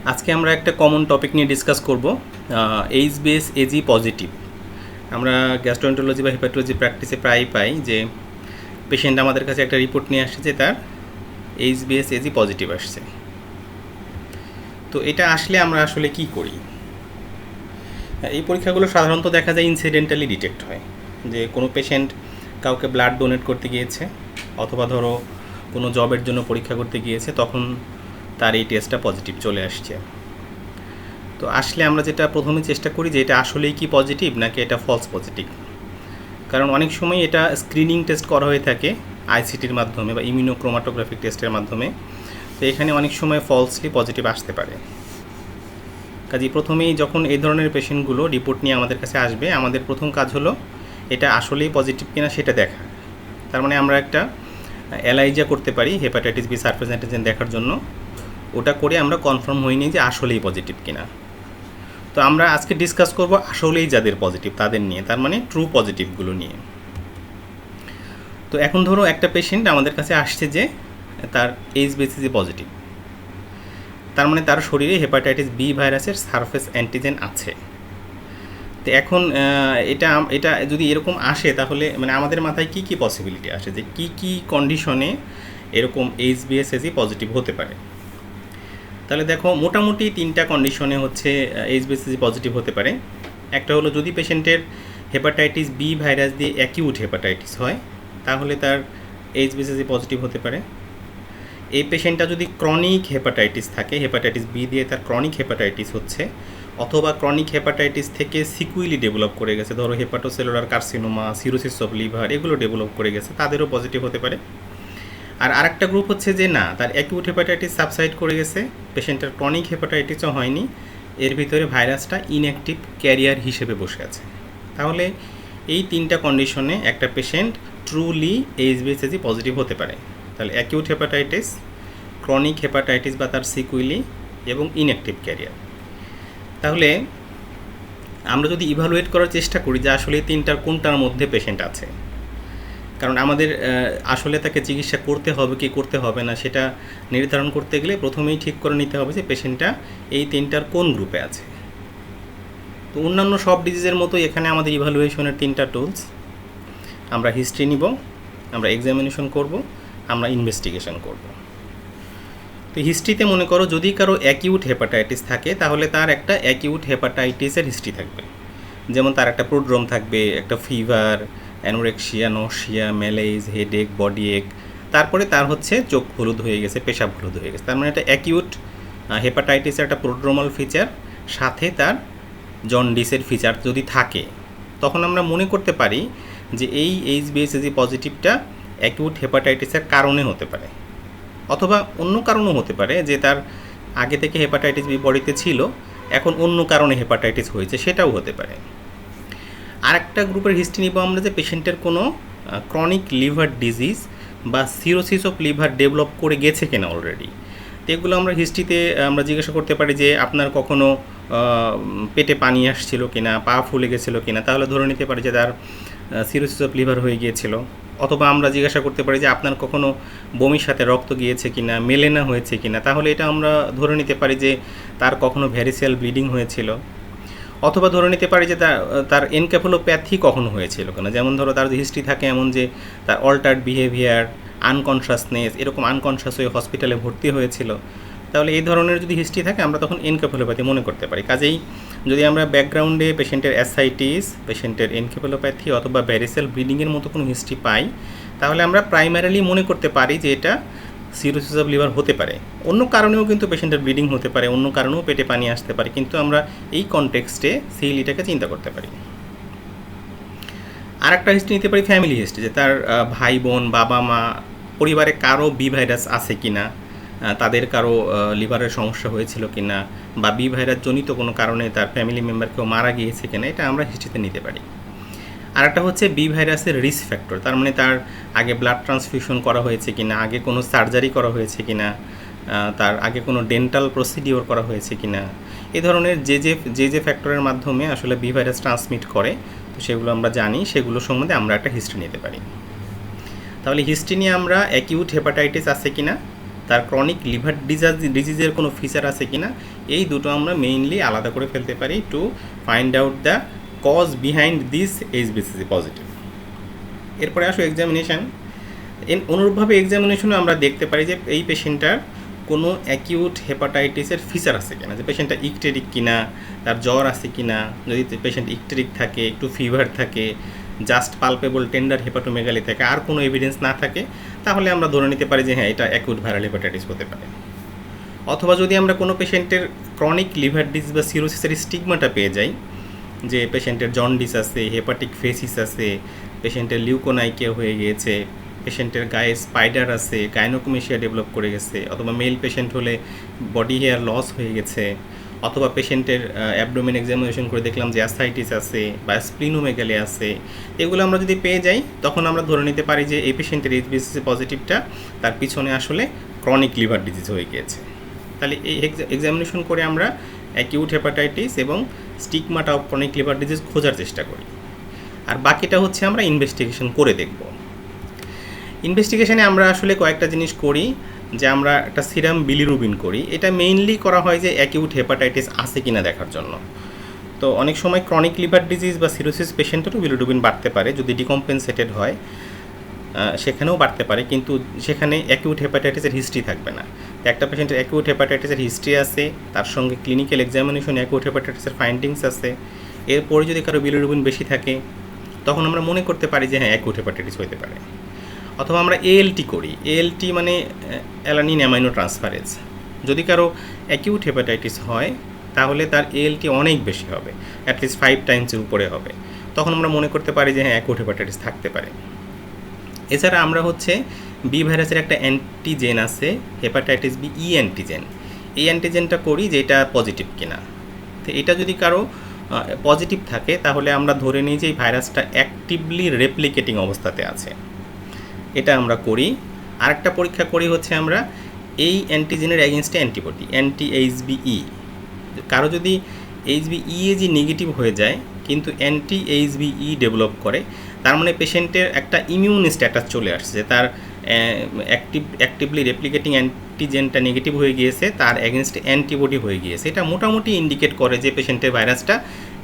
আজকে আমরা একটা কমন টপিক নিয়ে ডিসকাস করব, এইচবিএস এজি পজিটিভ। আমরা গ্যাস্ট্রোএন্টারোলজি বা হেপাটোলজি প্র্যাকটিসে প্রায়ই পাই যে পেশেন্ট আমাদের কাছে একটা রিপোর্ট নিয়ে আসছে যে তার এইচবিএস এজি পজিটিভ আসছে। তো এটা আসলে আমরা আসলে কি করি? এই পরীক্ষাগুলো সাধারণত দেখা যায় ইনসিডেন্টালি ডিটেক্ট হয়, যে কোনো পেশেন্ট কাউকে ব্লাড ডোনেট করতে গিয়েছে অথবা ধরো কোনো জবের জন্য পরীক্ষা করতে গিয়েছে, তখন তার এই টেস্টটা পজিটিভ চলে আসছে। তো আসলে আমরা যেটা প্রথমে চেষ্টা করি যে এটা আসলেই কি পজিটিভ নাকি এটা ফলস পজিটিভ। কারণ অনেক সময় এটা স্ক্রিনিং টেস্ট করা হয়ে থাকে আইসিটির মাধ্যমে বা ইমিউনোক্রোমাটোগ্রাফিক টেস্টের মাধ্যমে, তো এখানে অনেক সময় ফলসলি পজিটিভ আসতে পারে। কাজেই প্রথমেই যখন এই ধরনের পেশেন্টগুলো রিপোর্ট নিয়ে আমাদের কাছে আসবে, আমাদের প্রথম কাজ হলো এটা আসলেই পজিটিভ কিনা সেটা দেখা। তার মানে আমরা একটা এলাইজা করতে পারি হেপাটাইটিস বি সারফেস অ্যান্টিজেন দেখার জন্য, ওটা করে আমরা কনফার্ম হইনি যে আসলেই পজিটিভ কিনা। তো আমরা আজকে ডিসকাস করব আসলেই যাদের পজিটিভ তাদের নিয়ে, তার মানে ট্রু পজিটিভগুলো নিয়ে। তো এখন ধরো একটা পেশেন্ট আমাদের কাছে আসছে যে তার এইচবিএসি পজিটিভ, তার মানে তার শরীরে হেপাটাইটিস বি ভাইরাসের সারফেস অ্যান্টিজেন আছে। তো এখন এটা এটা যদি এরকম আসে তাহলে মানে আমাদের মাথায় কি কি পসিবিলিটি আসে, যে কি কি কন্ডিশনে এরকম এইচবিএসি পজিটিভ হতে পারে। তাহলে দেখো মোটামুটি তিনটা কন্ডিশনে হচ্ছে এইচবিএসি পজিটিভ হতে পারে। একটা হলো যদি পেশেন্টের হেপাটাইটিস বি ভাইরাস দিয়ে অ্যাকিউট হেপাটাইটিস হয়, তাহলে তার এইচবিএসি পজিটিভ হতে পারে। এই পেশেন্টটা যদি ক্রনিক হেপাটাইটিস থাকে, হেপাটাইটিস বি দিয়ে তার ক্রনিক হেপাটাইটিস হচ্ছে, অথবা ক্রনিক হেপাটাইটিস থেকে সিকুইলি ডেভেলপ করে গেছে, ধরো hepatocellular carcinoma, cirrhosis of liver, এগুলো ডেভেলপ করে গেছে, তাদেরও পজিটিভ হতে পারে। আর আরেকটা গ্রুপ হচ্ছে যে না, তার অ্যাকিউট হেপাটাইটিস সাবসাইড করে গেছে, পেশেন্টের ক্রনিক হেপাটাইটিসও হয়নি, এর ভিতরে ভাইরাসটা ইনঅ্যাক্টিভ ক্যারিয়ার হিসেবে বসে আছে। তাহলে এই তিনটা কন্ডিশনে একটা পেশেন্ট ট্রুলি এইচবিএসি পজিটিভ হতে পারে। তাহলে অ্যাকিউট হেপাটাইটিস, ক্রনিক হেপাটাইটিস বা তার সিকুইলি, এবং ইনঅ্যাক্টিভ ক্যারিয়ার। তাহলে আমরা যদি ইভালুয়েট করার চেষ্টা করি যে আসলে তিনটার কোনটার মধ্যে পেশেন্ট আছে, কারণ আমাদের আসলে তাকে চিকিৎসা করতে হবে কি করতে হবে না সেটা নির্ধারণ করতে গেলে প্রথমেই ঠিক করে নিতে হবে যে পেশেন্টটা এই তিনটার কোন গ্রুপে আছে। তো অন্যান্য সব ডিজিজের মতোই এখানে আমাদের ইভালুয়েশনের তিনটা টুলস, আমরা হিস্ট্রি নিব, আমরা এক্সামিনেশন করব, আমরা ইনভেস্টিগেশন করব। তো হিস্ট্রিতে মনে করো যদি কারো অ্যাকিউট হেপাটাইটিস থাকে, তাহলে তার একটা অ্যাকিউট হেপাটাইটিসের হিস্ট্রি থাকবে, যেমন তার একটা প্রোড্রোম থাকবে, একটা ফিভার, অ্যানোরেক্সিয়া, নশিয়া, ম্যালেজ, হেডেক, বডি এক, তারপরে তার হচ্ছে চোখ হলুদ হয়ে গেছে, পেশাব হলুদ হয়ে গেছে। তার মানে এটা অ্যাকিউট হেপাটাইটিসের একটা প্রোড্রোমাল ফিচার, সাথে তার জন্ডিসের ফিচার যদি থাকে, তখন আমরা মনে করতে পারি যে এই এইচবিএসি পজিটিভটা অ্যাকিউট হেপাটাইটিসের কারণে হতে পারে, অথবা অন্য কারণও হতে পারে, যে তার আগে থেকে হেপাটাইটিস বি বডিতে ছিল, এখন অন্য কারণে হেপাটাইটিস হয়েছে, সেটাও হতে পারে। আরেকটা গ্রুপের হিস্ট্রি নিব আমরা যে পেশেন্টের কোনো ক্রনিক লিভার ডিজিজ বা সিরোসিস অফ লিভার ডেভেলপ করে গেছে কিনা অলরেডি। তো এগুলো আমরা হিস্ট্রিতে আমরা জিজ্ঞাসা করতে পারি যে আপনার কখনো পেটে পানি আসছিল কিনা, পা ফুলে গেছিলো কিনা, তাহলে ধরে নিতে পারি যে তার সিরোসিস অফ লিভার হয়ে গিয়েছিল। অথবা আমরা জিজ্ঞাসা করতে পারি যে আপনার কখনো বমির সাথে রক্ত গিয়েছে কিনা, মেলেনা হয়েছে কিনা, তাহলে এটা আমরা ধরে নিতে পারি যে তার কখনো ভ্যারিসিয়াল ব্লিডিং হয়েছিল। অথবা ধরে নিতে পারি যে তার এনকেফালোপ্যাথি কখনো হয়েছিল কিনা, যেমন ধরো তার হিস্ট্রি থাকে এমন যে তার অল্টার্ড বিহেভিয়ার, আনকনশাসনেস, এরকম আনকনশাস হয়ে হসপিটালে ভর্তি হয়েছিল, তাহলে এই ধরনের যদি হিস্ট্রি থাকে আমরা তখন এনকেফালোপ্যাথি মনে করতে পারি। কাজেই যদি আমরা ব্যাকগ্রাউন্ডে পেশেন্টের অ্যাসাইটিস, পেশেন্টের এনকেফালোপ্যাথি অথবা ভ্যারিসিয়াল ব্লিডিংয়ের মতো কোনো হিস্ট্রি পাই, তাহলে আমরা প্রাইমারিলি মনে করতে পারি যে এটা সিরোসিস অফ লিভার হতে পারে। অন্য কারণেও কিন্তু পেশেন্টের ব্লিডিং হতে পারে, অন্য কারণেও পেটে পানি আসতে পারে, কিন্তু আমরা এই কনটেক্সটে সিইলিটাকে চিন্তা করতে পারি। আর একটা হিস্ট্রি নিতে পারি ফ্যামিলি হিস্ট্রি, যে তার ভাই বোন, বাবা মা, পরিবারে কারো বি ভাইরাস আছে কি না, তাদের কারো লিভারের সমস্যা হয়েছিল কি না, বা বি ভাইরাস জনিত কোনো কারণে তার ফ্যামিলি মেম্বার কেউ মারা গিয়েছে কিনা, এটা আমরা হিস্ট্রিতে নিতে পারি। আর একটা হচ্ছে বি ভাইরাসের রিস্ক ফ্যাক্টর, তার মানে তার আগে ব্লাড ট্রান্সফিউশন করা হয়েছে কিনা, আগে কোনো সার্জারি করা হয়েছে কিনা, তার আগে কোনো ডেন্টাল প্রসিডিওর করা হয়েছে কিনা, এই ধরনের যে ফ্যাক্টরের মাধ্যমে আসলে বি ভাইরাস ট্রান্সমিট করে, তো সেগুলো আমরা জানি, সেগুলো সম্বন্ধে আমরা একটা হিস্ট্রি নিতে পারি। তাহলে হিস্ট্রি নিয়ে আমরা অ্যাকিউট হেপাটাইটিস আছে কিনা, তার ক্রনিক লিভার ডিজিজের কোনো ফিচার আছে কিনা, এই দুটো আমরা মেইনলি আলাদা করে ফেলতে পারি to find out the cause behind this HBCG positive. এরপরে আসো এক্সামিনেশান। অনুরূপভাবে এক্সামিনেশনে আমরা দেখতে পারি যে এই পেশেন্টটার কোনো অ্যাকিউট হেপাটাইটিসের ফিচার আছে কিনা, যে পেশেন্টটা ইকটেরিক কিনা, তার জ্বর আছে কিনা। যদি পেশেন্ট ইকটেরিক থাকে, একটু ফিভার থাকে, জাস্ট পালপেবল টেন্ডার হেপাটোমেগালি থাকে, আর কোনো এভিডেন্স না থাকে, তাহলে আমরা ধরে নিতে পারি যে হ্যাঁ এটা অ্যাকিউট ভাইরাল হেপাটাইটিস হতে পারে। অথবা যদি আমরা কোনো পেশেন্টের ক্রনিক লিভার ডিজিজ বা সিরোসিসের স্টিগমাটা পেয়ে যাই, যে পেশেন্টের জন্ডিস আছে, হেপাটিক ফেসিস আছে, পেশেন্টের লিউকোনাইকিয়া হয়ে গিয়েছে, পেশেন্টের গায়ে স্পাইডার আছে, গাইনোকোমেশিয়া ডেভেলপ করে গেছে, অথবা মেল পেশেন্ট হলে বডি হেয়ার লস হয়ে গেছে, অথবা পেশেন্টের অ্যাবডোমেন এক্সামিনেশন করে দেখলাম যে অ্যাসাইটিস আছে বা স্প্লিনোমেগালি আছে, এগুলো আমরা যদি পেয়ে যাই তখন আমরা ধরে নিতে পারি যে এই পেশেন্টের এইচবিসিজি পজিটিভটা তার পিছনে আসলে ক্রনিক লিভার ডিজিজ হয়ে গিয়েছে। তাহলে এই এক্সামিনেশন করে আমরা অ্যাকিউট হেপাটাইটিস এবং স্টিগমাটা অফ ক্রনিক লিভার ডিজিজ খোঁজার চেষ্টা করি। আর বাকিটা হচ্ছে আমরা ইনভেস্টিগেশন করে দেখব। ইনভেস্টিগেশনে আমরা আসলে কয়েকটা জিনিস করি, যে আমরা একটা সিরাম বিলিরুবিন করি। এটা মেইনলি করা হয় যে অ্যাকিউট হেপাটাইটিস আছে কিনা দেখার জন্য। তো অনেক সময় ক্রনিক লিভার ডিজিজ বা সিরোসিস পেশেন্টেরও বিলিরুবিন বাড়তে পারে, যদি ডিকম্পেনসেটেড হয় সেখানেও বাড়তে পারে, কিন্তু সেখানে অ্যাকিউট হেপাটাইটিসের হিস্ট্রি থাকবে না। একটা পেশেন্টের অ্যাকিউট হেপাটাইটিসের হিস্ট্রি আছে, তার সঙ্গে ক্লিনিক্যাল এক্সামিনেশন অ্যাকিউট হেপাটাইটিসের ফাইন্ডিংস আছে, এরপরে যদি কারো বিলিরুবিন বেশি থাকে তখন আমরা মনে করতে পারি যে হ্যাঁ অ্যাকিউট হেপাটাইটিস হতে পারে। অথবা আমরা এএলটি করি। এএলটি মানে অ্যালানিন অ্যামাইনো ট্রান্সফারেজ। যদি কারো অ্যাকিউট হেপাটাইটিস হয় তাহলে তার এএলটি অনেক বেশি হবে, অ্যাটলিস্ট 5 টাইমসের উপরে হবে। তখন আমরা মনে করতে পারি যে হ্যাঁ অ্যাকিউট হেপাটাইটিস থাকতে পারে। এছাড়া আমরা হচ্ছে বি ভাইরাসের একটা অ্যান্টিজেন আছে, হেপাটাইটিস বি ই অ্যান্টিজেন। এই অ্যান্টিজেনটা করি যে এটা পজিটিভ কিনা। তো এটা যদি কারো পজিটিভ থাকে তাহলে আমরা ধরে নিই যে এই ভাইরাসটা অ্যাক্টিভলি রেপ্লিকেটিং অবস্থাতে আছে, এটা আমরা করি। আরেকটা পরীক্ষা করি হচ্ছে আমরা এই অ্যান্টিজেনের অ্যাগেনস্টে অ্যান্টিবডি, অ্যান্টি এইচবিই। কারো যদি এইচবিইএজি নেগেটিভ হয়ে যায় কিন্তু অ্যান্টি এইচবিই ডেভেলপ করে, তার মানে পেশেন্টের একটা ইমিউন স্ট্যাটাস চলে আসছে, তার অ্যাক্টিভলি রেপ্লিকেটিং অ্যান্টিজেনটা নেগেটিভ হয়ে গিয়েছে, তার অ্যাগেনস্টে অ্যান্টিবডি হয়ে গিয়েছে। এটা মোটামুটি ইন্ডিকেট করে যে পেশেন্টের ভাইরাসটা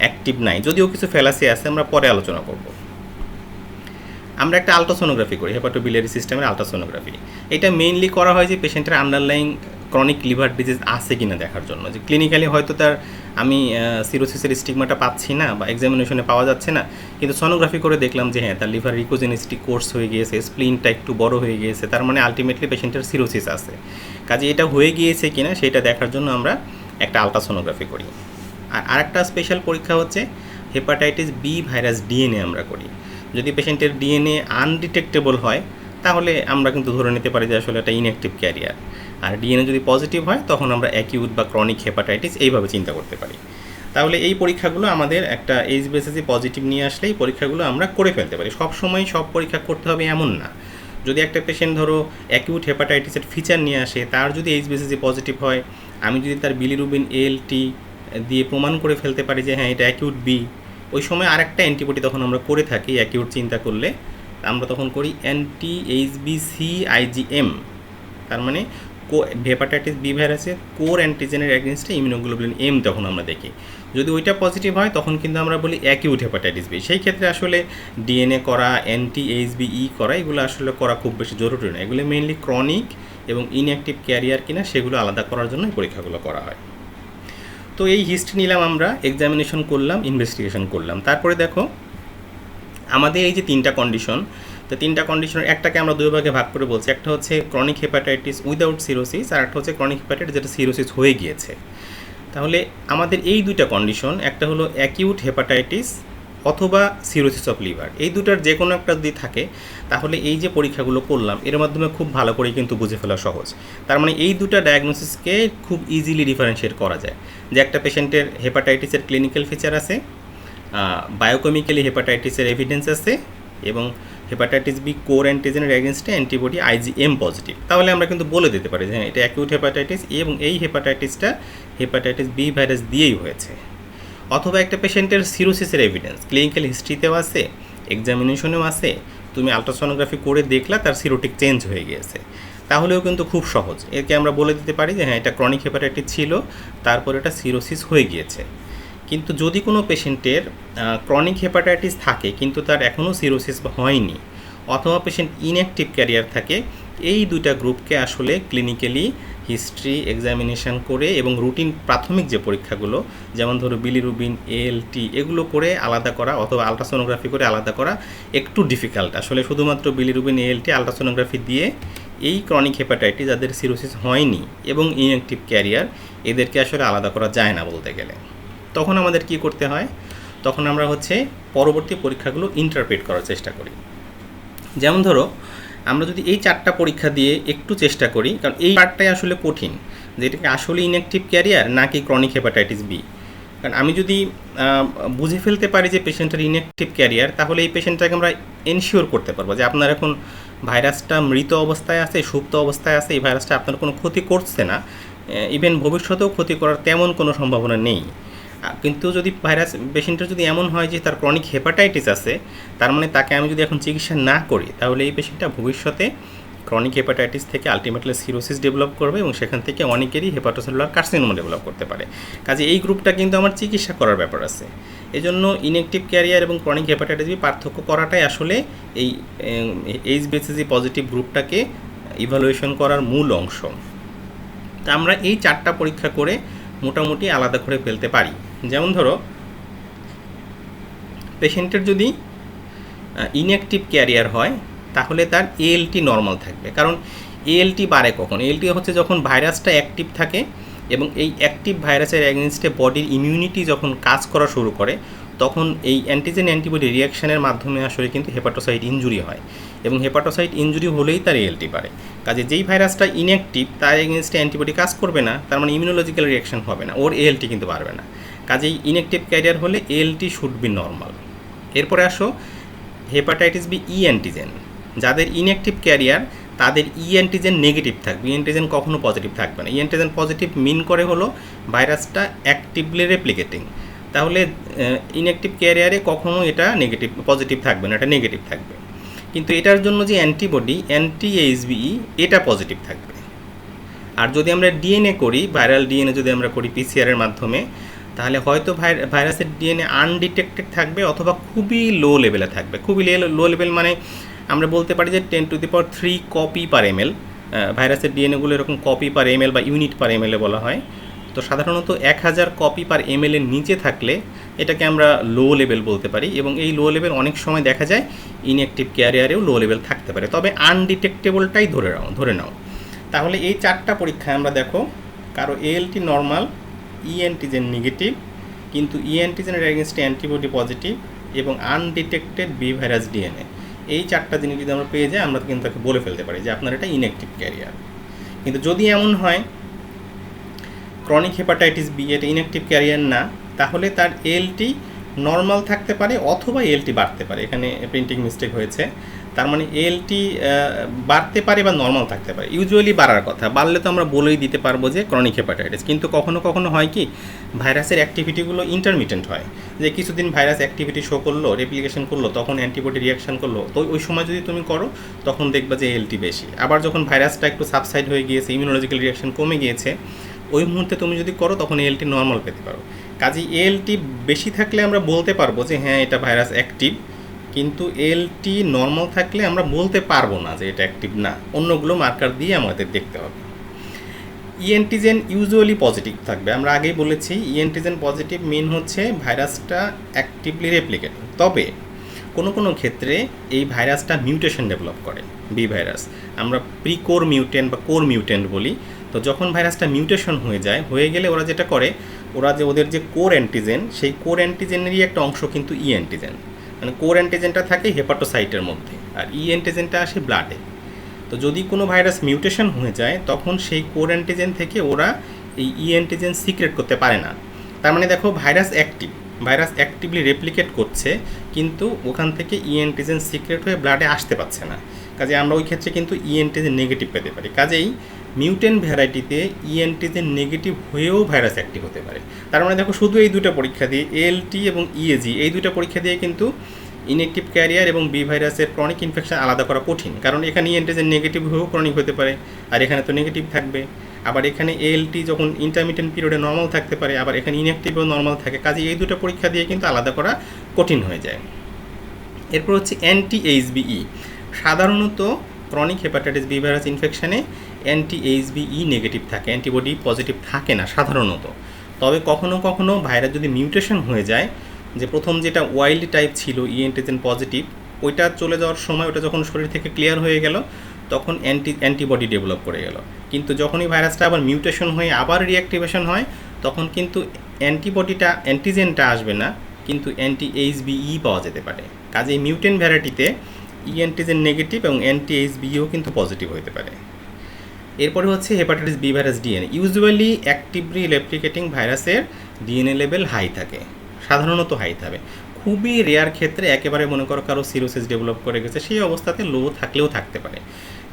অ্যাক্টিভ নাই, যদিও কিছু ফ্যালাসি আছে, আমরা পরে আলোচনা করব। আমরা একটা আলট্রাসোনোগ্রাফি করি, হেপাটোবিলিয়ারি সিস্টেমের আলট্রাসোনোগ্রাফি। এটা মেইনলি করা হয় যে পেশেন্টের আন্ডারলাইং ক্রনিক লিভার ডিজিজ আছে কিনা দেখার জন্য, যে ক্লিনিক্যালি হয়তো তার আমি সিরোসিসের স্টিগমাটা পাচ্ছি না বা এক্সামিনেশনে পাওয়া যাচ্ছে না, কিন্তু সোনোগ্রাফি করে দেখলাম যে হ্যাঁ তার লিভার রিকোজেনিসিটি কোর্স হয়ে গিয়েছে, স্প্লিনটা একটু বড় হয়ে গিয়েছে, তার মানে আলটিমেটলি পেশেন্টের সিরোসিস আছে। কাজে এটা হয়ে গিয়েছে কিনা সেটা দেখার জন্য আমরা একটা আলট্রাসোনোগ্রাফি করি। আর আরেকটা স্পেশাল পরীক্ষা হচ্ছে হেপাটাইটিস বি ভাইরাস ডিএনএ আমরা করি। যদি পেশেন্টের ডিএনএ আনডিটেক্টেবল হয় তাহলে আমরা কিন্তু ধরে নিতে পারি যে আসলে এটা ইনঅ্যাক্টিভ ক্যারিয়ার। আর ডিএনএ যদি পজিটিভ হয় তখন আমরা অ্যাকিউট বা ক্রনিক হেপাটাইটিস এইভাবে চিন্তা করতে পারি। তাহলে এই পরীক্ষাগুলো আমাদের একটা এইচবিসিজি পজিটিভ নিয়ে আসলে এই পরীক্ষাগুলো আমরা করে ফেলতে পারি। সব সময় সব পরীক্ষা করতে হবে এমন না। যদি একটা পেশেন্ট ধরো অ্যাকিউট হেপাটাইটিসের ফিচার নিয়ে আসে, তার যদি এইচবিসিজি পজিটিভ হয়, আমি যদি তার বিলিরুবিন এএলটি দিয়ে প্রমাণ করে ফেলতে পারি যে হ্যাঁ এটা অ্যাকিউট বি, ওই সময় আরেকটা অ্যান্টিবডি তখন আমরা করে থাকি অ্যাকিউট চিন্তা করলে, আমরা তখন করি অ্যান্টি এইচবিসি আইজিএম। তার মানে হেপাটাইটিস বি ভাইরাসের কোর অ্যান্টিজেনের অ্যাগেনস্টে ইমিউনোগ্লোবুলিন এম তখন আমরা দেখি। যদি ওইটা পজিটিভ হয় তখন কিন্তু আমরা বলি অ্যাকিউট হেপাটাইটিস বি। সেই ক্ষেত্রে আসলে ডিএনএ করা, অ্যান্টি এইচবিই করা, এগুলো আসলে করা খুব বেশি জরুরি না। এগুলো মেইনলি ক্রনিক এবং ইনঅ্যাক্টিভ ক্যারিয়ার কিনা সেগুলো আলাদা করার জন্য এই পরীক্ষাগুলো করা হয়। তো এই হিস্ট্রি নিলাম আমরা, এক্সামিনেশন করলাম, ইনভেস্টিগেশন করলাম। তারপরে দেখো আমাদের এই যে 3টা কন্ডিশন, তো 3টা কন্ডিশনের একটাকে আমরা 2 ভাগে ভাগ করে বলছি। একটা হচ্ছে ক্রনিক হেপাটাইটিস উইদাউট সিরোসিস, আর একটা হচ্ছে ক্রনিক হেপাটাইটিস যেটা সিরোসিস হয়ে গিয়েছে। তাহলে আমাদের এই 2টা কন্ডিশন, একটা হলো অ্যাকিউট হেপাটাইটিস অথবা সিরোসিস অফ লিভার, এই দুটার যে কোনো একটা যদি থাকে তাহলে এই যে পরীক্ষাগুলো করলাম এর মাধ্যমে খুব ভালো করে কিন্তু বুঝে ফেলা সহজ। তার মানে এই দুটা ডায়াগনোসিসকে খুব ইজিলি ডিফারেন্সিয়েট করা যায় যে একটা পেশেন্টের হেপাটাইটিসের ক্লিনিক্যাল ফিচার আছে, বায়োকেমিক্যালি হেপাটাইটিসের এভিডেন্স আছে, এবং হেপাটাইটিস বি কোর অ্যান্টিজেনের অ্যাগেনস্টে অ্যান্টিবডি আইজিএম পজিটিভ। তাহলে আমরা কিন্তু বলে দিতে পারি যে এটা অ্যাকিউট হেপাটাইটিস এবং এই হেপাটাইটিসটা হেপাটাইটিস বি ভাইরাস দিয়েই হয়েছে। অথবা একটা পেশেন্টের সিরোসিসের এভিডেন্স ক্লিনিক্যাল হিস্ট্রিতেও আছে, এক্সামিনেশনেও আছে, তুমি আলট্রাসোনোগ্রাফি করে দেখলা তার সিরোটিক চেঞ্জ হয়ে গিয়েছে, তাহলেও কিন্তু খুব সহজ, একে আমরা বলে দিতে পারি যে হ্যাঁ এটা ক্রনিক হেপাটাইটিস ছিল, তারপর এটা সিরোসিস হয়ে গিয়েছে। কিন্তু যদি কোনো পেশেন্টের ক্রনিক হেপাটাইটিস থাকে কিন্তু তার এখনও সিরোসিস হয়নি, অথবা পেশেন্ট ইনঅ্যাক্টিভ ক্যারিয়ার থাকে, এই দুইটা গ্রুপকে আসলে ক্লিনিক্যালি হিস্ট্রি এক্সামিনেশন করে এবং রুটিন প্রাথমিক যে পরীক্ষাগুলো, যেমন ধরো বিলিরুবিন, এএলটি, এগুলো করে আলাদা করা অথবা আলট্রাসোনোগ্রাফি করে আলাদা করা একটু ডিফিকাল্ট। আসলে শুধুমাত্র বিলিরুবিন, এএলটি, আলট্রাসোনোগ্রাফি দিয়ে এই ক্রনিক হেপাটাইটিস যাদের সিরোসিস হয়নি এবং ইনঅ্যাক্টিভ ক্যারিয়ার, এদেরকে আসলে আলাদা করা যায় না বলতে গেলে। তখন আমাদের কি করতে হয়? তখন আমরা পরবর্তী পরীক্ষাগুলো ইন্টারপ্রেট করার চেষ্টা করি। যেমন ধরো আমরা যদি এই 4টা পরীক্ষা দিয়ে একটু চেষ্টা করি, কারণ এই পার্টটাই আসলে কঠিন, যে এটাকে আসলে ইনঅ্যাক্টিভ ক্যারিয়ার নাকি ক্রনিক হেপাটাইটিস বি। কারণ আমি যদি বুঝে ফেলতে পারি যে পেশেন্টের ইনঅ্যাক্টিভ ক্যারিয়ার, তাহলে এই পেশেন্টটাকে আমরা এনশিওর করতে পারবো যে আপনার এখন ভাইরাসটা মৃত অবস্থায় আছে, সুপ্ত অবস্থায় আছে, এই ভাইরাসটা আপনার কোনো ক্ষতি করছে না, ইভেন ভবিষ্যতেও ক্ষতি করার তেমন কোনো সম্ভাবনা নেই। কিন্তু যদি পেশেন্টের যদি এমন হয় যে তার ক্রনিক হেপাটাইটিস আছে, তার মানে তাকে আমি যদি এখন চিকিৎসা না করি, তাহলে এই পেশেন্টটা ভবিষ্যতে ক্রনিক হেপাটাইটিস থেকে আলটিমেটলি সিরোসিস ডেভেলপ করবে এবং সেখান থেকে অনেকেরই হেপাটোসেলুলার কার্সিনোমা ডেভেলপ করতে পারে। কাজে এই গ্রুপটা কিন্তু আমার চিকিৎসা করার ব্যাপার আছে। এজন্য ইনঅ্যাক্টিভ ক্যারিয়ার এবং ক্রনিক হেপাটাইটিস বি পার্থক্য করাটাই আসলে এই এইচবিএসএজি পজিটিভ গ্রুপটাকে ইভালুয়েশন করার মূল অংশ। তা আমরা এই 4টা পরীক্ষা করে মোটামুটি আলাদা করে ফেলতে পারি। যেমন ধরো পেশেন্টের যদি ইনঅ্যাক্টিভ ক্যারিয়ার হয়, তাহলে তার এএলটি নর্মাল থাকবে। কারণ এএলটি বাড়ে কখন? এএলটি হচ্ছে যখন ভাইরাসটা অ্যাক্টিভ থাকে এবং এই অ্যাক্টিভ ভাইরাসের এগেনস্টে বডির ইমিউনিটি যখন কাজ করা শুরু করে, তখন এই অ্যান্টিজেন অ্যান্টিবডি রিয়াকশনের মাধ্যমে আসলে কিন্তু হেপাটোসাইট ইনজুরি হয়, এবং হেপাটোসাইট ইনজুরি হলেই তার এএলটি বাড়ে। কাজে যেই ভাইরাসটা ইনঅ্যাক্টিভ, তার এগেনস্টে অ্যান্টিবডি কাজ করবে না, তার মানে ইমিউনোলজিক্যাল রিয়াকশন হবে না, ওর এএলটি কিন্তু বাড়বে না। কাজেই ইনঅ্যাক্টিভ ক্যারিয়ার হলে এএলটি শুড বি নর্মাল। এরপরে আসো হেপাটাইটিস বি ই অ্যান্টিজেন। যাদের ইনঅ্যাক্টিভ ক্যারিয়ার তাদের ই অ্যান্টিজেন নেগেটিভ থাকবে, ই অ্যান্টিজেন কখনো পজিটিভ থাকবে না। ই অ্যান্টিজেন পজিটিভ মিন করে হলো ভাইরাসটা অ্যাক্টিভলি রেপ্লিকেটিং, তাহলে ইনঅ্যাক্টিভ ক্যারিয়ারে কখনো এটা পজিটিভ থাকবে না, এটা নেগেটিভ থাকবে। কিন্তু এটার জন্য যে অ্যান্টিবডি অ্যান্টি এইচবিই, এটা পজিটিভ থাকবে। আর যদি আমরা ডিএনএ করি, ভাইরাল ডিএনএ যদি আমরা করি পিসিআরের মাধ্যমে, তাহলে হয়তো ভাইরাসের ডিএনএ আনডিটেক্টেড থাকবে অথবা খুবই লো লেভেলে থাকবে। খুবই লো লেভেল মানে আমরা বলতে পারি যে 10⁻³ কপি পার এমএল। ভাইরাসের ডিএনএগুলো এরকম কপি পার এমএল বা ইউনিট পার এমএলে বলা হয়। তো সাধারণত 1000 কপি পার এমএলের নিচে থাকলে এটাকে আমরা লো লেভেল বলতে পারি, এবং এই লো লেভেল অনেক সময় দেখা যায় ইনঅ্যাক্টিভ ক্যারিয়ারেও লো লেভেল থাকতে পারে, তবে আনডিটেক্টেবলটাই ধরে নাও। তাহলে এই 4টা পরীক্ষায় আমরা দেখো কারো এএলটি নর্মাল, ই অ্যান্টিজেন নেগেটিভ, কিন্তু ই অ্যান্টিজেনের এগেনস্টে অ্যান্টিবডি পজিটিভ এবং আনডিটেক্টেড বি ভাইরাস ডিএনএ, এই 4টা জিনিস যদি আমরা পেয়ে যাই, আমরা কিন্তু তাকে বলে ফেলতে পারি যে আপনার এটা ইনঅ্যাক্টিভ ক্যারিয়ার। কিন্তু যদি এমন হয় ক্রনিক হেপাটাইটিস বি এটা ইনঅ্যাক্টিভ ক্যারিয়ার না, তাহলে তার এএলটি নর্মাল থাকতে পারে অথবা এএলটি বাড়তে পারে। এখানে প্রিন্টিং মিস্টেক হয়েছে, তার মানে এএলটি বাড়তে পারে বা নর্মাল থাকতে পারে। ইউজুয়ালি বাড়ার কথা, বাড়লে তো আমরা বলেই দিতে পারবো যে ক্রনিক হেপাটাইটিস। কিন্তু কখনো কখনো হয় কি, ভাইরাসের অ্যাক্টিভিটিগুলো ইন্টারমিটেন্ট হয়, যে কিছুদিন ভাইরাস অ্যাক্টিভিটি শো করলো, রেপ্লিকেশন করলো, তখন অ্যান্টিবডি রিয়াকশন করলো, তো ওই সময় যদি তুমি করো তখন দেখবা যে এএলটি বেশি। আবার যখন ভাইরাসটা একটু সাবসাইড হয়ে গিয়েছে, ইমিউনোলজিক্যাল রিয়াকশন কমে গিয়েছে, ওই মুহূর্তে তুমি যদি করো তখন এএলটি নর্মাল পেতে পারো। কাজেই এএলটি বেশি থাকলে আমরা বলতে পারবো যে হ্যাঁ এটা ভাইরাস অ্যাক্টিভ, কিন্তু এএলটি নর্মাল থাকলে আমরা বলতে পারবো না যে এটা অ্যাক্টিভ না, অন্যগুলো মার্কার দিয়ে আমাদের দেখতে হবে। ই অ্যান্টিজেন ইউজুয়ালি পজিটিভ থাকবে, আমরা আগেই বলেছি ই অ্যান্টিজেন পজিটিভ মিন হচ্ছে ভাইরাসটা অ্যাক্টিভলি রেপ্লিকেটিং। তবে কোনো কোনো ক্ষেত্রে এই ভাইরাসটা মিউটেশন ডেভেলপ করে, বি ভাইরাস আমরা প্রিকোর মিউটেন্ট বা কোর মিউটেন্ট বলি। তো যখন ভাইরাসটা মিউটেশন হয়ে গেলে ওরা যেটা করে, ওদের যে কোর অ্যান্টিজেন, সেই কোর অ্যান্টিজেনেরই একটা অংশ কিন্তু ই অ্যান্টিজেন, মানে কোর অ্যান্টিজেনটা থাকে হেপাটোসাইটের মধ্যে আর ই অ্যান্টিজেনটা আসে ব্লাডে। তো যদি কোনো ভাইরাস মিউটেশন হয়ে যায়, তখন সেই কোর অ্যান্টিজেন থেকে ওরা এই ই অ্যান্টিজেন সিক্রেট করতে পারে না। তার মানে দেখো ভাইরাস অ্যাক্টিভলি রেপ্লিকেট করছে, কিন্তু ওখান থেকে ই অ্যান্টিজেন সিক্রেট হয়ে ব্লাডে আসতে পারছে না। কাজে আমরা ওই ক্ষেত্রে কিন্তু ই অ্যান্টিজেন নেগেটিভ পেতে পারি। কাজেই মিউটেন্ট ভ্যারাইটিতে ই অ্যান্টিজেন নেগেটিভ হয়েও ভাইরাস অ্যাক্টিভ হতে পারে। তার মানে দেখো শুধু এই দুটো পরীক্ষা দিয়ে, এএলটি এবং ইএজি, এই দুটো পরীক্ষা দিয়ে কিন্তু ইনঅ্যাক্টিভ ক্যারিয়ার এবং বি ভাইরাসের ক্রনিক ইনফেকশন আলাদা করা কঠিন, কারণ এখানে ই অ্যান্টিজেন নেগেটিভ হয়েও ক্রনিক হতে পারে, আর এখানে তো নেগেটিভ থাকবে। আবার এখানে এএলটি যখন ইন্টারমিটেন্ট পিরিয়ডে নর্মাল থাকতে পারে, আবার এখানে ইনঅ্যাক্টিভও নর্মাল থাকে, কাজে এই দুটো পরীক্ষা দিয়ে কিন্তু আলাদা করা কঠিন হয়ে যায়। এরপর হচ্ছে অ্যান্টি এইচবিই। সাধারণত ক্রনিক হেপাটাইটিস বি ভাইরাস ইনফেকশানে অ্যান্টি এইচবিই নেগেটিভ থাকে, অ্যান্টিবডি পজিটিভ থাকে না সাধারণত। তবে কখনো কখনো ভাইরাস যদি মিউটেশন হয়ে যায়, যে প্রথম যেটা ওয়াইল্ড টাইপ ছিল ই অ্যান্টিজেন পজিটিভ, ওইটা চলে যাওয়ার সময় ওটা যখন শরীর থেকে ক্লিয়ার হয়ে গেল তখন অ্যান্টিবডি ডেভেলপ করে গেল। কিন্তু যখনই ভাইরাসটা আবার মিউটেশন হয়ে আবার রিঅ্যাক্টিভেশন হয় তখন কিন্তু অ্যান্টিজেনটা আসবে না, কিন্তু অ্যান্টি এইচবিই পাওয়া যেতে পারে। কাজে মিউটেন্ট ভ্যারাইটিতে ই অ্যান্টিজেন নেগেটিভ এবং অ্যান্টি এইচবিইও কিন্তু পজিটিভ হতে পারে। এরপরে হচ্ছে hepatitis B virus DNA. Usually actively replicating ভাইরাসের ডিএনএ লেভেল হাই থাকে, সাধারণত হাই থাকে। খুবই রেয়ার ক্ষেত্রে একেবারে মনে করো কারো সিরোসিস ডেভেলপ করে গেছে, সেই অবস্থাতে লো থাকলেও থাকতে পারে।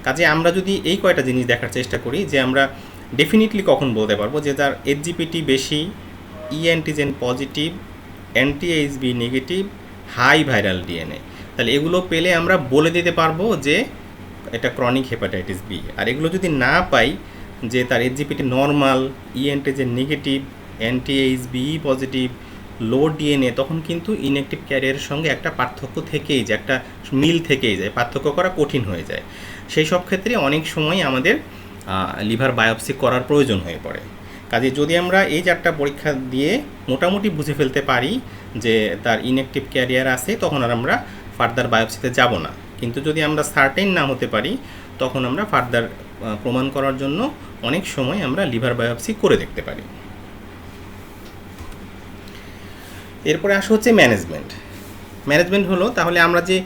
কাজে আমরা যদি এই কয়টা জিনিস দেখার চেষ্টা করি, যে আমরা ডেফিনিটলি কখন বলতে পারবো যে তার এইচজিপিটি বেশি, E antigen positive, anti HB negative, high viral DNA, তাহলে এগুলো পেলে আমরা বলে দিতে পারবো যে এটা ক্রনিক হেপাটাইটিস বি। আর এগুলো যদি না পাই, যে তার এইচজিপিটি নর্মাল, ই অ্যান্টিজেন নেগেটিভ, অ্যান্টি এইচবিই পজিটিভ, লো ডিএনএ, তখন কিন্তু ইনঅ্যাক্টিভ ক্যারিয়ারের সঙ্গে একটা পার্থক্য থেকেই যায়, একটা মিল থেকেই যায়, পার্থক্য করা কঠিন হয়ে যায়। সেই সব ক্ষেত্রে অনেক সময় আমাদের লিভার বায়োপসি করার প্রয়োজন হয়ে পড়ে। কাজে যদি আমরা এই 4টা পরীক্ষা দিয়ে মোটামুটি বুঝে ফেলতে পারি যে তার ইনঅ্যাক্টিভ ক্যারিয়ার আছে, তখন আর আমরা ফার্দার বায়োপসিতে যাব না। কিন্তু যদি আমরা সার্টেন না হতে পারি, তখন আমরা ফার্দার প্রমাণ করার জন্য অনেক সময় আমরা লিভার বায়োপসি করে দেখতে পারি। এরপরে আসা হচ্ছে ম্যানেজমেন্ট হলো, তাহলে আমরা যে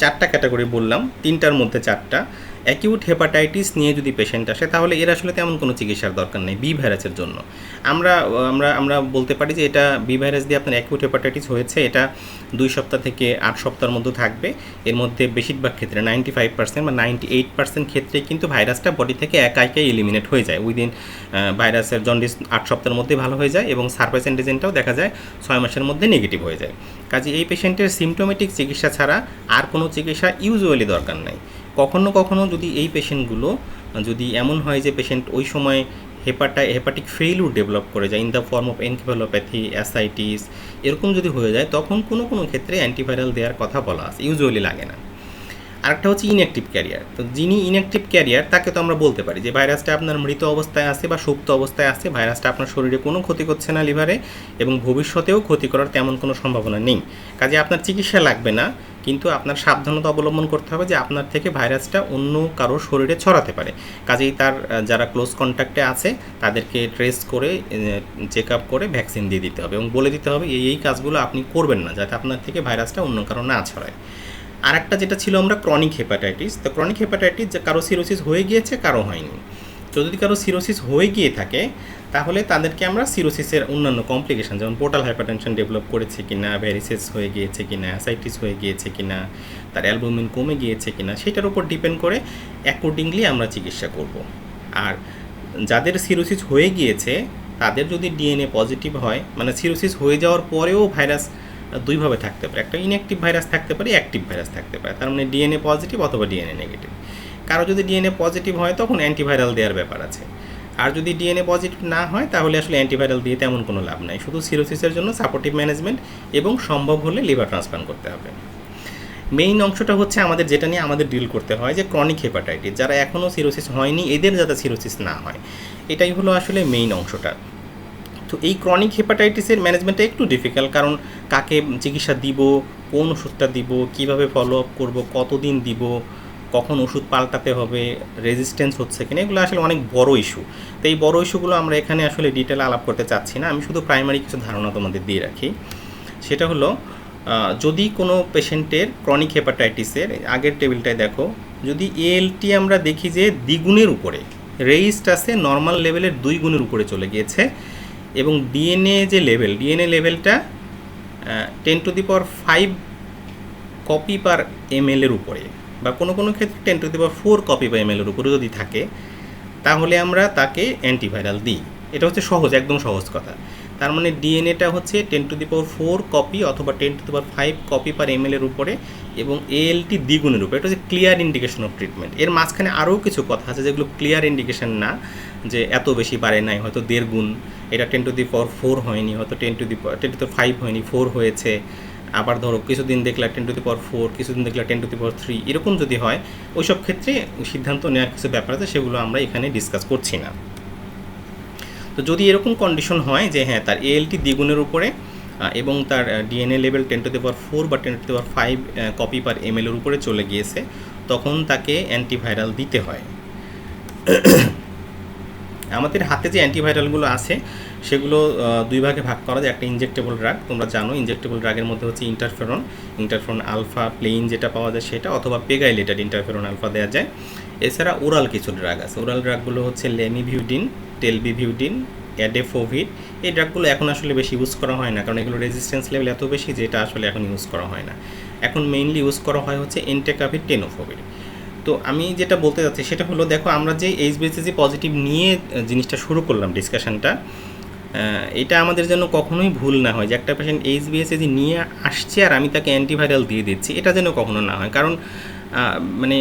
4টা ক্যাটাগরি বললাম, 3টার মধ্যে 4টা অ্যাকিউট হেপাটাইটিস নিয়ে যদি পেশেন্ট আসে, তাহলে এর আসলে তেমন কোনো চিকিৎসার দরকার নেই বি ভাইরাসের জন্য। আমরা আমরা আমরা বলতে পারি যে এটা বি ভাইরাস দিয়ে আপনার অ্যাকিউট হেপাটাইটিস হয়েছে, এটা 2 সপ্তাহ থেকে 8 সপ্তাহের মধ্যে থাকবে। এর মধ্যে বেশিরভাগ ক্ষেত্রে 95% বা 98% ক্ষেত্রে কিন্তু ভাইরাসটা বডি থেকে একাই এলিমিনেট হয়ে যায় উইদিন। ভাইরাসের জন্ডিস 8 সপ্তাহের মধ্যে ভালো হয়ে যায় এবং সারফেস অ্যান্টিজেনটাও দেখা যায় 6 মাসের মধ্যে নেগেটিভ হয়ে যায়। কাজে এই পেশেন্টের সিমটোমেটিক চিকিৎসা ছাড়া আর কোনো চিকিৎসা ইউজুয়ালি দরকার নেই। কখনো কখনো যদি এই পেশেন্টগুলো যদি এমন হয় যে পেশেন্ট ওই সময় হেপাটিক ফেইলুর ডেভেলপ করে যায় in the form of encephalopathy, ascites, এরকম যদি হয়ে যায়, তখন কোনো ক্ষেত্রে অ্যান্টিভাইরাল দেওয়ার কথা বলা আছে, ইউজুয়ালি লাগে না। আরেকটা হচ্ছে ইনঅ্যাক্টিভ ক্যারিয়ার। তো যিনি ইনঅ্যাক্টিভ ক্যারিয়ার তাকে তো আমরা বলতে পারি যে ভাইরাসটা আপনার মৃত অবস্থায় আছে বা সুপ্ত অবস্থায় আছে, ভাইরাসটা আপনার শরীরে কোনো ক্ষতি করছে না লিভারে, এবং ভবিষ্যতেও ক্ষতি করার তেমন কোনো সম্ভাবনা নেই। কাজে আপনার চিকিৎসা লাগবে না, কিন্তু আপনার সাবধানতা অবলম্বন করতে হবে যে আপনার থেকে ভাইরাসটা অন্য কারো শরীরে ছড়াতে পারে। কাজেই তার যারা ক্লোজ কন্ট্যাক্টে আছে তাদেরকে ট্রেস করে, চেক আপ করে ভ্যাকসিন দিয়ে দিতে হবে এবং বলে দিতে হবে এই কাজগুলো আপনি করবেন না, যাতে আপনার থেকে ভাইরাসটা অন্য কারো না ছড়ায়। আর একটা যেটা ছিল আমরা ক্রনিক হেপাটাইটিস, তো ক্রনিক হেপাটাইটিস যে কারো সিরোসিস হয়ে গিয়েছে, কারো হয়নি। তো যদি কারো সিরোসিস হয়ে গিয়ে থাকে, তাহলে তাদেরকে আমরা সিরোসিসের অন্যান্য কমপ্লিকেশন, যেমন পোর্টাল হাইপারটেনশন ডেভেলপ করেছে কিনা, ভ্যারিসেস হয়ে গিয়েছে কিনা, অ্যাসাইটিস হয়ে গিয়েছে কিনা, তার অ্যালবুমিন কমে গিয়েছে কিনা, সেটার উপর ডিপেন্ড করে অ্যাকর্ডিংলি আমরা চিকিৎসা করব। আর যাদের সিরোসিস হয়ে গিয়েছে তাদের যদি ডিএনএ পজিটিভ হয়, মানে সিরোসিস হয়ে যাওয়ার পরেও ভাইরাস দুইভাবে থাকতে পারে, একটা ইনঅ্যাক্টিভ ভাইরাস থাকতে পারে, অ্যাক্টিভ ভাইরাস থাকতে পারে, তার মানে ডিএনএ পজিটিভ অথবা ডিএনএ নেগেটিভ। কারো যদি ডিএনএ পজিটিভ হয় তখন অ্যান্টিভাইরাল দেওয়ার ব্যাপার আছে, আর যদি ডিএনএ পজিটিভ না হয় তাহলে আসলে অ্যান্টিভাইরাল দিয়ে তেমন কোনো লাভ নাই, শুধু সিরোসিসের জন্য সাপোর্টিভ ম্যানেজমেন্ট এবং সম্ভব হলে লিভার ট্রান্সপ্লান্ট করতে হবে। মেইন অংশটা হচ্ছে আমাদের যেটা নিয়ে আমাদের ডিল করতে হয়, যে ক্রনিক হেপাটাইটিস, যারা এখনও সিরোসিস হয়নি এদের যাতে সিরোসিস না হয়, এটাই হলো আসলে মেইন অংশটা। তো এই ক্রনিক হেপাটাইটিসের ম্যানেজমেন্টটা একটু ডিফিকাল্ট, কারণ কাকে চিকিৎসা দিব, কোন ওষুধটা দিব, কিভাবে ফলো আপ করবো, কতদিন দিব, কখন ওষুধ পাল্টাতে হবে, রেজিস্ট্যান্স হচ্ছে কিনা, এগুলো আসলে অনেক বড় ইস্যু। তো এই বড় ইস্যুগুলো আমরা এখানে আসলে ডিটেল আলাপ করতে চাচ্ছি না, আমি শুধু প্রাইমারি কিছু ধারণা তোমাদের দিয়ে রাখি। সেটা হলো, যদি কোনো পেশেন্টের ক্রনিক হেপাটাইটিসের আগের টেবিলটায় দেখো, যদি এএলটি আমরা দেখি যে দ্বিগুণের উপরে রেজিস্ট আছে, নর্মাল লেভেলের 2 গুণের উপরে চলে গিয়েছে, এবং ডিএনএ লেভেলটা 10⁵ কপি পার ml এর উপরে, বা কোনো ক্ষেত্রে 10⁴ কপি পার ml এর উপরে যদি থাকে, তাহলে আমরা তাকে অ্যান্টিভাইরাল দিই। এটা হচ্ছে সহজ, একদম সহজ কথা। তার মানে ডিএনএটা হচ্ছে 10⁴ কপি অথবা 10⁵ কপি পার ml এর উপরে এবং ALT দ্বিগুণের উপরে। এটা হচ্ছে ক্লিয়ার ইন্ডিকেশন অফ ট্রিটমেন্ট। এর মাঝখানে আরও কিছু কথা আছে যেগুলো ক্লিয়ার ইন্ডিকেশন না, যে এত বেশি বাড়ে নাই, হয়তো 1.5 গুণ, এটা 10⁴ হয়নি, হয়তো 10⁵ হয়নি, 4 হয়েছে। আবার ধরো কিছুদিন দেখলে 10⁴, কিছুদিন দেখলে 10⁵, এরকম যদি হয়, ওইসব ক্ষেত্রে সিদ্ধান্ত নেওয়ার কিছু ব্যাপার আছে, সেগুলো আমরা এখানে ডিসকাস করছি না। তো যদি এরকম কন্ডিশন হয় যে হ্যাঁ তার ALT দ্বিগুণের উপরে এবং তার ডিএনএ লেভেল 10⁴ বা 10⁵ কপি পার ml এর উপরে চলে গিয়েছে, তখন তাকে অ্যান্টিভাইরাল দিতে হয়। আমাদের হাতে যে অ্যান্টিভাইরালগুলো আছে সেগুলো দুই ভাগে ভাগ করা যায়। একটা ইনজেক্টেবল ড্রাগ, তোমরা জানো ইনজেক্টেবল ড্রাগের মধ্যে হচ্ছে ইন্টারফেরন আলফা প্লেইন যেটা পাওয়া যায় সেটা, অথবা পেগাইলেটেড ইন্টারফেরন আলফা দেওয়া যায়। এছাড়া ওরাল কিছু ড্রাগ আছে। ওরাল ড্রাগগুলো হচ্ছে লেমিভিউডিন, টেলবিভিউডিন, অ্যাডেফোভিড। এই ড্রাগগুলো এখন আসলে বেশি ইউজ করা হয় না, কারণ এগুলো রেজিস্ট্যান্স লেভেল এত বেশি যে এটা আসলে এখন ইউজ করা হয় না। এখন মেইনলি ইউজ করা হয় হচ্ছে এন্টেকাভির, টেনোফোভির। তো আমি যেটা বলতে যাচ্ছি সেটা হলো, দেখো আমরা যে এইচবিএসএজি পজিটিভ নিয়ে জিনিসটা শুরু করলাম ডিসকাশনটা, এটা আমাদের জন্য কখনোই ভুল না হয় যে একটা পেশেন্ট এইচবিএসএজি নিয়ে আসছে আর আমি তাকে অ্যান্টিভাইরাল দিয়ে দিচ্ছি, এটা যেন কখনো না হয়। কারণ মানে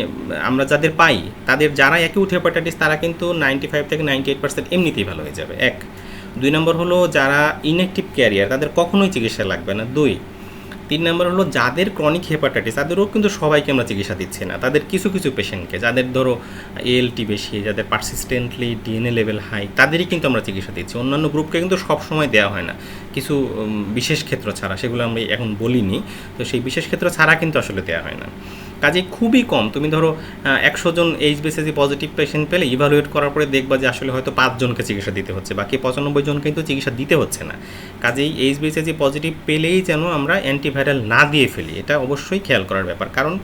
আমরা যাদের পাই তাদের যারা অ্যাকিউট হেপাটাইটিস তারা কিন্তু 95 থেকে 98% এমনিতেই ভালো হয়ে যাবে, 1। 2 নম্বর হলো যারা ইনঅ্যাক্টিভ ক্যারিয়ার তাদের কখনোই চিকিৎসা লাগবে না, 2। 3 নম্বর হলো যাদের ক্রনিক হেপাটাইটিস তাদেরও কিন্তু সবাইকে আমরা চিকিৎসা দিচ্ছি না, তাদের কিছু কিছু পেশেন্টকে, যাদের ধরো ALT বেশি, যাদের পারসিস্টেন্টলি ডিএনএ লেভেল হাই, তাদেরই কিন্তু আমরা চিকিৎসা দিচ্ছি। অন্যান্য গ্রুপকে কিন্তু সব সময় দেওয়া হয় না, কিছু বিশেষ ক্ষেত্র ছাড়া, সেগুলো আমরা এখন বলিনি। তো সেই বিশেষ ক্ষেত্র ছাড়া কিন্তু আসলে দেওয়া হয় না। কাজে খুবই কম, তুমি ধরো 100 জন এইচবিএসএজি পজিটিভ পেশেন্ট পেলে ইভালুয়েট করার পরে দেখবা যে আসলে হয়তো 5 জনকে চিকিৎসা দিতে হচ্ছে, বাকি 95 জনকে কিন্তু চিকিৎসা দিতে হচ্ছে না। কাজেই এইচবিএসএজি পজিটিভ পেলেই যেন আমরা অ্যান্টিভাইরাল না দিয়ে ফেলি, এটা অবশ্যই খেয়াল করার ব্যাপার। কারণ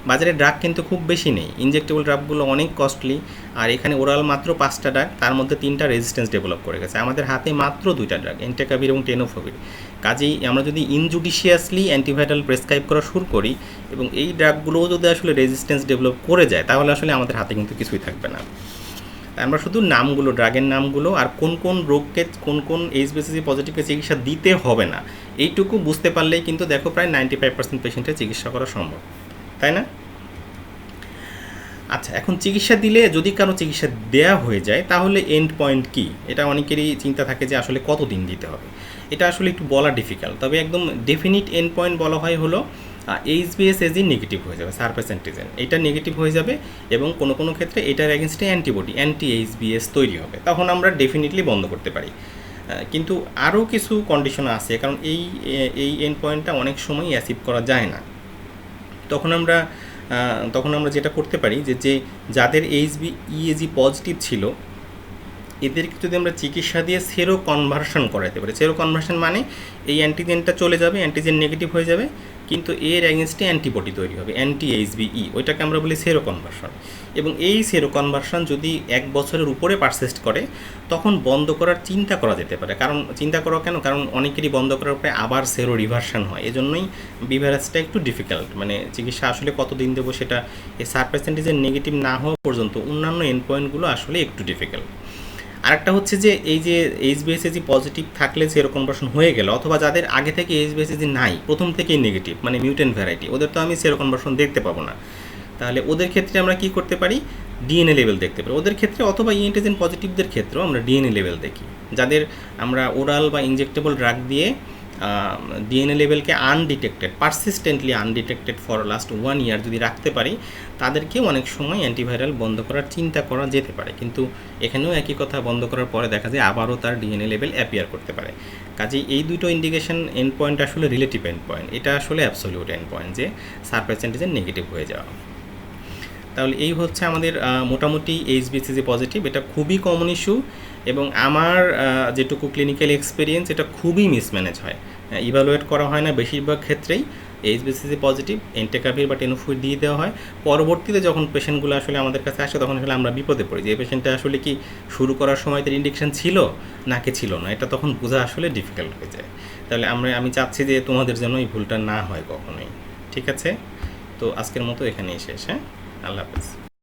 বাজারে ড্রাগ কিন্তু খুব বেশি নেই, ইনজেক্টেবল ড্রাগগুলো অনেক কস্টলি, আর এখানে ওরাল মাত্র 5টা ড্রাগ, তার মধ্যে 3টা রেজিস্ট্যান্স ডেভেলপ করে গেছে। আমাদের হাতে মাত্র 2টা ড্রাগ, এন্টেকাভির এবং টেনোফোভির। কাজেই আমরা যদি ইনজুডিশিয়াসলি অ্যান্টিভাইরাল প্রেসক্রাইব করা শুরু করি এবং এই ড্রাগগুলোও যদি আসলে রেজিস্ট্যান্স ডেভেলপ করে যায়, তাহলে আসলে আমাদের হাতে কিন্তু কিছুই থাকবে না। আমরা শুধু নামগুলো, ড্রাগের নামগুলো আর কোন কোন রোগকে, কোন কোন এইচবিএসএজি পজিটিভকে চিকিৎসা দিতে হবে না, এইটুকু বুঝতে পারলেই কিন্তু দেখো প্রায় 95% পেশেন্টের চিকিৎসা করা সম্ভব, তাই না? আচ্ছা, এখন চিকিৎসা দিলে যদি কারো চিকিৎসা দেয়া হয়ে যায় তাহলে এন্ড পয়েন্ট কী, এটা অনেকেরই চিন্তা থাকে যে আসলে কতদিন দিতে হবে। এটা আসলে একটু বলা ডিফিকাল্ট, তবে একদম ডেফিনিট এন্ড পয়েন্ট বলা হয় হলো এইচবিএসএজি নেগেটিভ হয়ে যাবে, সারফেস অ্যান্টিজেন এটা নেগেটিভ হয়ে যাবে এবং কোনো কোনো ক্ষেত্রে এটার এগেনস্টে অ্যান্টিবডি, অ্যান্টি এইচবিএস তৈরি হবে, তখন আমরা ডেফিনেটলি বন্ধ করতে পারি। কিন্তু আরও কিছু কন্ডিশন আছে, কারণ এই এন্ড পয়েন্টটা অনেক সময় অ্যাচিভ করা যায় না। তখন আমরা যেটা করতে পারি যে যাদের এইচবিইএজি পজিটিভ ছিল এদেরকে যদি আমরা চিকিৎসা দিয়ে সেরো কনভার্সন করাতে পারি। সেরো কনভার্সন মানে এই অ্যান্টিজেনটা চলে যাবে, অ্যান্টিজেন নেগেটিভ হয়ে যাবে, কিন্তু এর অ্যাগেনস্টে অ্যান্টিবডি তৈরি হবে, অ্যান্টি এইচবিই, ওইটাকে আমরা বলি সেরো কনভার্সন। এবং এই সেরো কনভার্সন যদি 1 বছরের উপরে পারসিস্ট করে তখন বন্ধ করার চিন্তা করা যেতে পারে। কারণ চিন্তা করা কেন, কারণ অনেকেরই বন্ধ করার পরে আবার সেরো রিভার্সন হয়, এজন্যই বিভারাসটা একটু ডিফিকাল্ট, মানে চিকিৎসা আসলে কতদিন দেবো সেটা এই সারফেস অ্যান্টিজেন নেগেটিভ না হওয়া পর্যন্ত অন্যান্য এন্ড পয়েন্টগুলো আসলে একটু ডিফিকাল্ট। আরেকটা হচ্ছে যে এই যে এইচবিএসএজি পজিটিভ থাকলে সেরো কনভার্সন হয়ে গেল, অথবা যাদের আগে থেকে এইচবিএসএজি নাই, প্রথম থেকেই নেগেটিভ মানে মিউটেন্ট ভ্যারাইটি, ওদের তো আমি সেরো কনভার্সন দেখতে পাবো না। তাহলে ওদের ক্ষেত্রে আমরা কি করতে পারি, ডিএনএ লেভেল দেখতে পারি ওদের ক্ষেত্রে, অথবা অ্যান্টিজেন পজিটিভদের ক্ষেত্রেও আমরা ডিএনএ লেভেল দেখি। যাদের আমরা ওরাল বা ইনজেক্টেবল ড্রাগ দিয়ে ডিএনএ লেভেলকে undetected, persistently undetected for last 1 year যদি রাখতে পারি, তাদেরকেও অনেক সময় অ্যান্টিভাইরাল বন্ধ করার চিন্তা করা যেতে পারে। কিন্তু এখানেও একই কথা, বন্ধ করার পরে দেখা যায় আবারও তার ডিএনএ লেভেল অ্যাপিয়ার করতে পারে। কাজেই এই দুটো ইন্ডিকেশন এন্ড পয়েন্ট আসলে রিলেটিভ এন্ড পয়েন্ট, এটা আসলে অ্যাবসলিউট এন্ড পয়েন্ট যে সারফেস অ্যান্টিজেন নেগেটিভ হয়ে যাওয়া। তাহলে এই হচ্ছে আমাদের মোটামুটি এইচবিএসএজি পজিটিভ, এটা খুবই কমন ইস্যু এবং আমার যেটুকু ক্লিনিক্যাল এক্সপিরিয়েন্স এটা খুবই মিসম্যানেজ হয়, ইভালুয়েট করা হয় না বেশিরভাগ ক্ষেত্রেই। এইচবিএসএজি পজিটিভ এন্টেকাভির বা টেনোফোভির দিয়ে দেওয়া হয়, পরবর্তীতে যখন পেশেন্টগুলো আসলে আমাদের কাছে আসে তখন আসলে আমরা বিপদে পড়ি যে এই পেশেন্টটা আসলে কি শুরু করার সময় তার ইন্ডিকেশন ছিল নাকি ছিল না, এটা তখন বোঝা আসলে ডিফিকাল্ট হয়ে যায়। তাহলে আমি চাচ্ছি যে তোমাদের যেন এই ভুলটা না হয় কখনোই। ঠিক আছে, তো আজকের মতো এখানেই শেষ। হ্যাঁ, আল্লাহ হাফেজ।